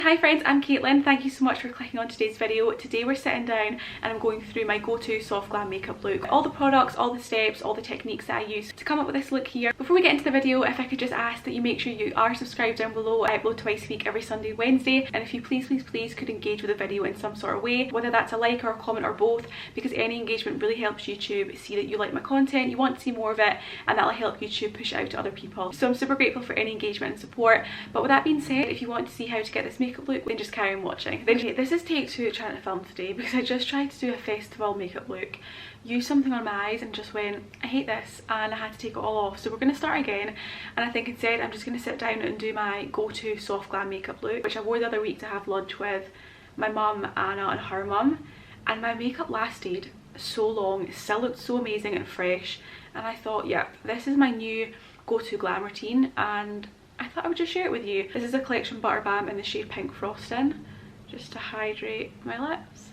Hi friends, I'm Caitlin. Thank you so much for clicking on today's video. Today we're sitting down and I'm going through my go-to soft glam makeup look. All the products, all the steps, all the techniques that I use to come up with this look here. Before we get into the video, if I could just ask that you make sure you are subscribed down below. I upload twice a week, every Sunday, Wednesday, and if you please could engage with the video in some sort of way, whether that's a like or a comment or both, because any engagement really helps YouTube see that you like my content, you want to see more of it, and that'll help YouTube push it out to other people. So I'm super grateful for any engagement and support. But with that being said, if you want to see how to get this makeup look, then just carry on watching. Okay, this is take 2 trying to film today because I just tried to do a festival makeup look, use something on my eyes and just went, I hate this, and I had to take it all off. So we're going to start again, and I think instead I'm just going to sit down and do my go-to soft glam makeup look, which I wore the other week to have lunch with my mum, Anna, and her mum, and my makeup lasted so long. It still looked so amazing and fresh, and I thought, yep, this is my new go-to glam routine, and I thought I would just share it with you. This is a collection butter balm in the shade Pink Frosting, just to hydrate my lips.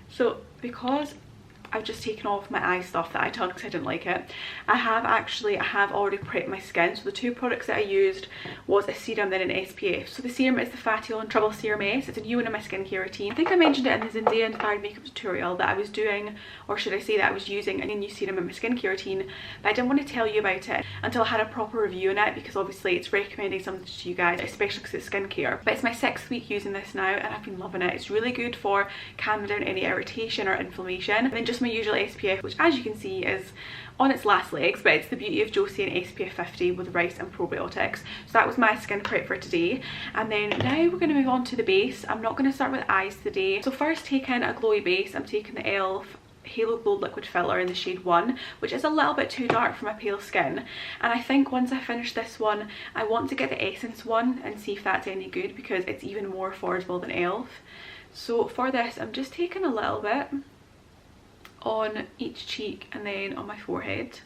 So because I've just taken off my eye stuff that I done because I didn't like it, I have already prepped my skin. So the 2 products that I used was a serum then an SPF. So the serum is the Fation Trouble Serum S. It's a new one in my skincare routine. I think I mentioned it in the Zendaya Inspired Makeup tutorial that I was doing, or should I say that I was using a new serum in my skincare routine, but I didn't want to tell you about it until I had a proper review on it, because obviously it's recommending something to you guys, especially because it's skincare. But it's my 6th week using this now and I've been loving it. It's really good for calming down any irritation or inflammation. And then just my usual SPF, which as you can see is on its last legs, but it's the beauty of Joseon SPF 50 with rice and probiotics. So that was my skin prep for today. And then now we're going to move on to the base. I'm not going to start with eyes today. So first, taking a glowy base, I'm taking the e.l.f. Halo Glow Liquid Filler in the shade 1, which is a little bit too dark for my pale skin, and I think once I finish this one I want to get the Essence one and see if that's any good, because it's even more affordable than e.l.f. So for this I'm just taking a little bit on each cheek and then on my forehead.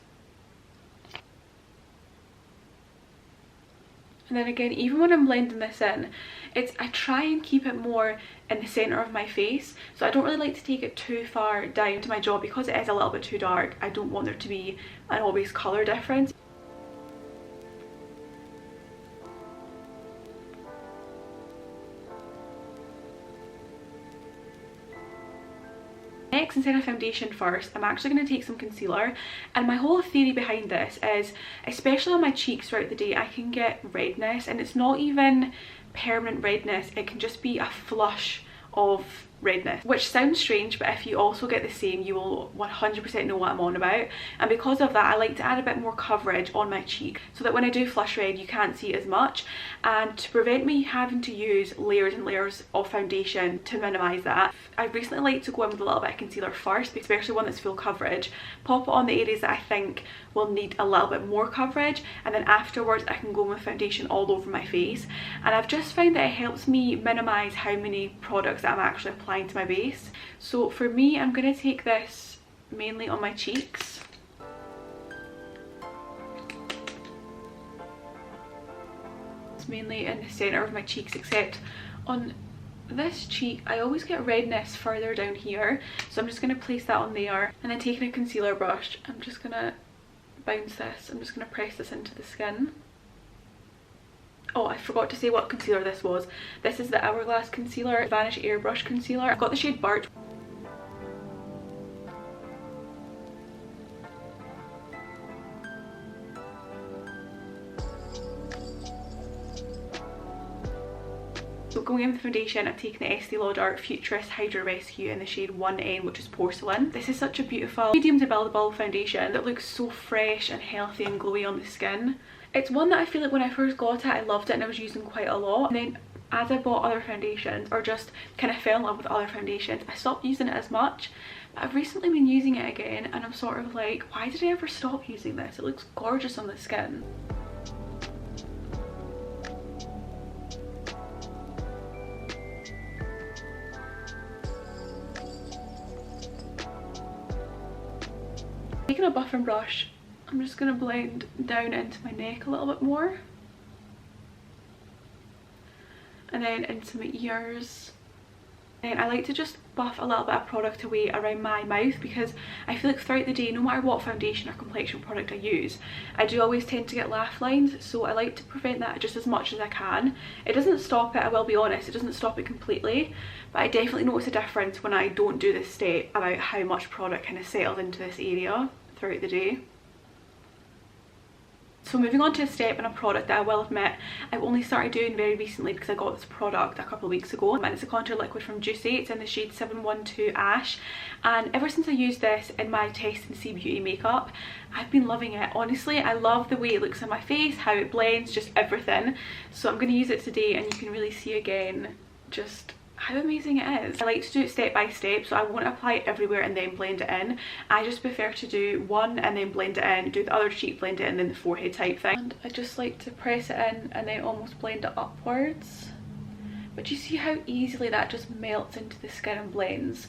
And then again, even when I'm blending this in, I try and keep it more in the centre of my face. So I don't really like to take it too far down to my jaw because it is a little bit too dark. I don't want there to be an obvious colour difference. Next, instead of foundation first, I'm actually going to take some concealer, and my whole theory behind this is, especially on my cheeks throughout the day, I can get redness, and it's not even permanent redness, it can just be a flush of redness, which sounds strange, but if you also get the same you will 100% know what I'm on about. And because of that I like to add a bit more coverage on my cheek so that when I do flush red you can't see as much, and to prevent me having to use layers and layers of foundation to minimise that, I recently like to go in with a little bit of concealer first, especially one that's full coverage, pop it on the areas that I think will need a little bit more coverage, and then afterwards I can go with foundation all over my face. And I've just found that it helps me minimise how many products that I'm actually applying to my base. So for me, I'm going to take this mainly on my cheeks. It's mainly in the centre of my cheeks, except on this cheek I always get redness further down here, so I'm just going to place that on there, and then taking a concealer brush I'm just going to bounce this, I'm just going to press this into the skin. Oh, I forgot to say what concealer this was. This is the Hourglass concealer, Vanish airbrush concealer. I've got the shade Birch. So going in with the foundation, I'm taking the Estée Lauder Futurist Hydra Rescue in the shade 1N, which is Porcelain. This is such a beautiful medium to buildable foundation that looks so fresh and healthy and glowy on the skin. It's one that I feel like when I first got it I loved it and I was using quite a lot, and then as I bought other foundations or just kind of fell in love with other foundations I stopped using it as much. But I've recently been using it again and I'm sort of like, why did I ever stop using this? It looks gorgeous on the skin. Taking a buffing brush, I'm just going to blend down into my neck a little bit more, and then into my ears, And I like to just buff a little bit of product away around my mouth, because I feel like throughout the day, no matter what foundation or complexion product I use, I do always tend to get laugh lines, so I like to prevent that just as much as I can. It doesn't stop it, I will be honest, it doesn't stop it completely, but I definitely notice a difference when I don't do this step about how much product kind of settles into this area throughout the day. So moving on to a step and a product that I will admit I've only started doing very recently, because I got this product a couple of weeks ago, and it's a contour liquid from Joocyee. It's in the shade 712 Ash, and ever since I used this in my Test and See Beauty makeup, I've been loving it. Honestly, I love the way it looks on my face, how it blends, just everything. So I'm going to use it today, and you can really see again just how amazing it is. I like to do it step by step, so I won't apply it everywhere and then blend it in. I just prefer to do one and then blend it in, do the other cheek, blend it in, and then the forehead type thing. And I just like to press it in and then almost blend it upwards. But you see how easily that just melts into the skin and blends.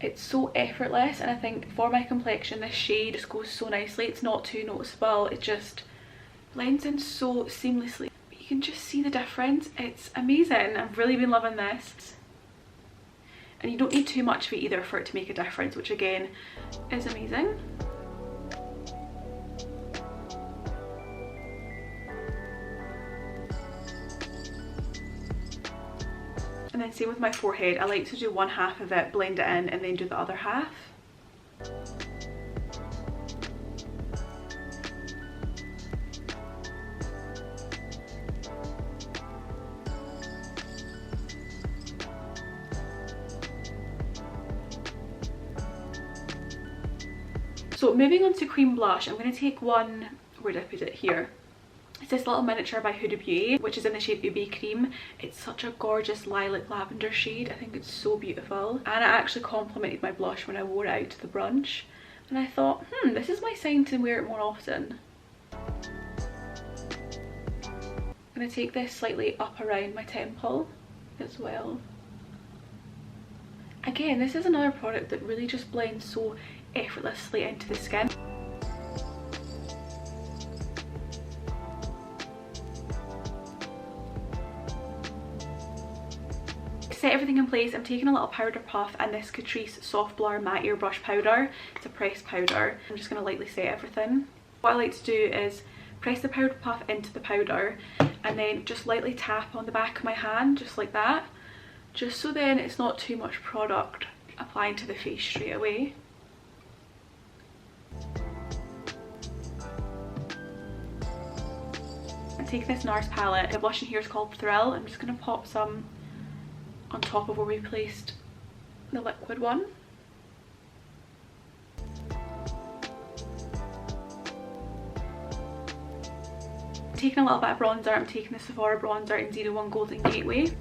It's so effortless, and I think for my complexion this shade just goes so nicely. It's not too noticeable, it just blends in so seamlessly. But you can just see the difference. It's amazing. I've really been loving this. And you don't need too much of it either for it to make a difference, which again is amazing. And then same with my forehead, I like to do one half of it, blend it in, and then do the other half. So moving on to cream blush, I'm going to take one, where did I put it? Here. It's this little miniature by Huda Beauty, which is in the shade Ube Cream. It's such a gorgeous lilac lavender shade. I think it's so beautiful. And it actually complemented my blush when I wore it out to the brunch. And I thought, this is my sign to wear it more often. I'm going to take this slightly up around my temple as well. Again, this is another product that really just blends so effortlessly into the skin. To set everything in place, I'm taking a little powder puff and this Catrice Soft Blur Matte Airbrush powder. It's a pressed powder. I'm just going to lightly set everything. What I like to do is press the powder puff into the powder and then just lightly tap on the back of my hand, just like that. Just so then it's not too much product applying to the face straight away. I'm taking this NARS palette. The blush in here is called Thrill. I'm just going to pop some on top of where we placed the liquid one. Taking a little bit of bronzer, I'm taking the Sephora bronzer in 01 Golden Gateway.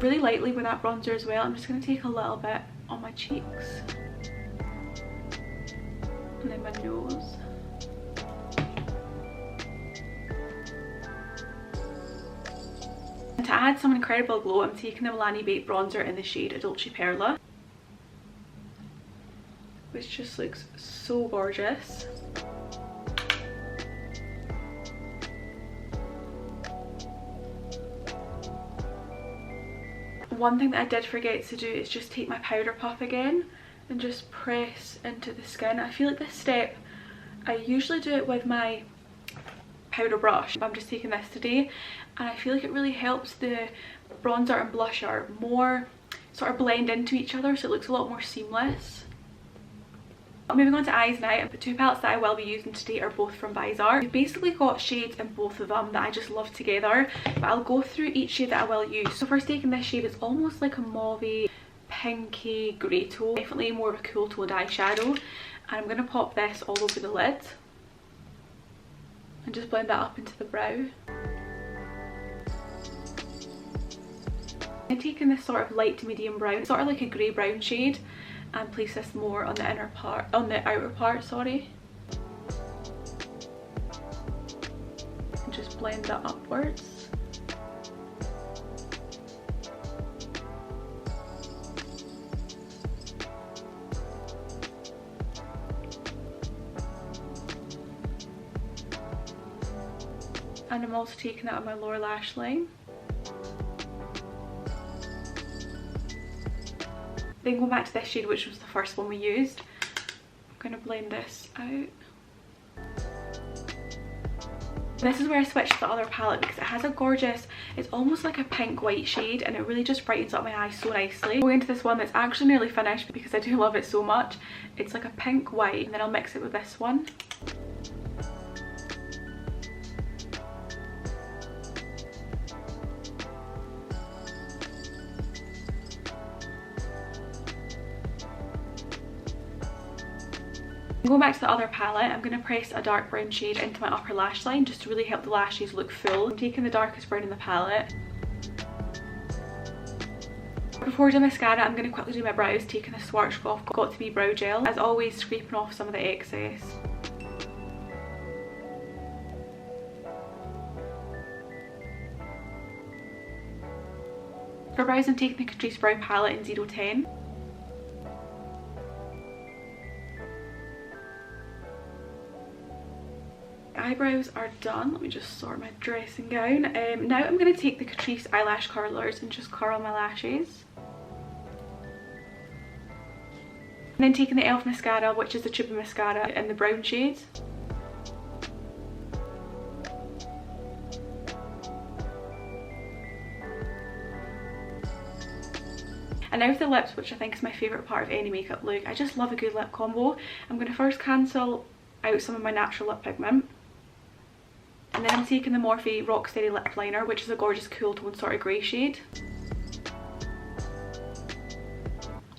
Really lightly with that bronzer as well. I'm just going to take a little bit on my cheeks and then my nose. And to add some incredible glow, I'm taking the Milani Baked Bronzer in the shade Dolce Perla, which just looks so gorgeous. One thing that I did forget to do is just take my powder puff again and just press into the skin. I feel like this step, I usually do it with my powder brush, but I'm just taking this today, and I feel like it really helps the bronzer and blusher more sort of blend into each other, so it looks a lot more seamless. Moving on to eyes now, the two palettes that I will be using today are both from Viseart. We've basically got shades in both of them that I just love together, but I'll go through each shade that I will use. So first, taking this shade, it's almost like a mauve pinky grey tone, definitely more of a cool toned eyeshadow, and I'm going to pop this all over the lid and just blend that up into the brow. I'm taking this sort of light to medium brown, sort of like a grey brown shade, and place this more on the outer part, sorry. And just blend that upwards. And I'm also taking that on my lower lash line. Then going back to this shade, which was the first one we used, I'm going to blend this out. This is where I switched to the other palette because it has a gorgeous, it's almost like a pink white shade, and it really just brightens up my eyes so nicely. Going into this one that's actually nearly finished because I do love it so much. It's like a pink white, and then I'll mix it with this one. Going back to the other palette, I'm going to press a dark brown shade into my upper lash line just to really help the lashes look full. I'm taking the darkest brown in the palette. Before doing mascara, I'm going to quickly do my brows, taking the Schwarzkopf Got To Be Brow Gel. As always, scraping off some of the excess. For brows, I'm taking the Catrice Brow Palette in 010. Eyebrows are done. Let me just sort my dressing gown. Now I'm going to take the Catrice eyelash curlers and just curl my lashes. And then taking the e.l.f. mascara, which is the tube of mascara in the brown shade. And now with the lips, which I think is my favourite part of any makeup look. I just love a good lip combo. I'm going to first cancel out some of my natural lip pigment. And then I'm taking the Morphe Rocksteady Lip Liner, which is a gorgeous cool tone sort of grey shade.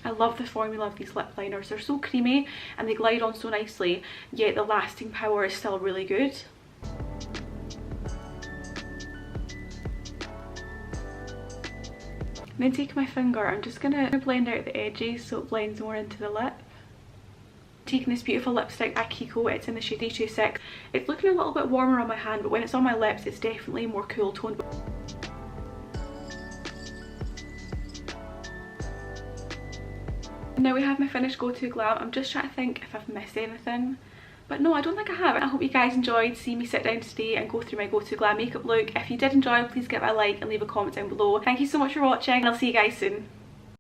I love the formula of these lip liners. They're so creamy and they glide on so nicely, yet the lasting power is still really good. And then taking my finger, I'm just going to blend out the edges so it blends more into the lip. Taking this beautiful lipstick at Kiko, it's in the shade 326. It's looking a little bit warmer on my hand, but when it's on my lips it's definitely more cool toned. Now we have my finished go-to glam. I'm just trying to think if I've missed anything, but no, I don't think I have. I hope you guys enjoyed seeing me sit down today and go through my go-to glam makeup look. If you did enjoy, please give it a like and leave a comment down below. Thank you so much for watching, and I'll see you guys soon.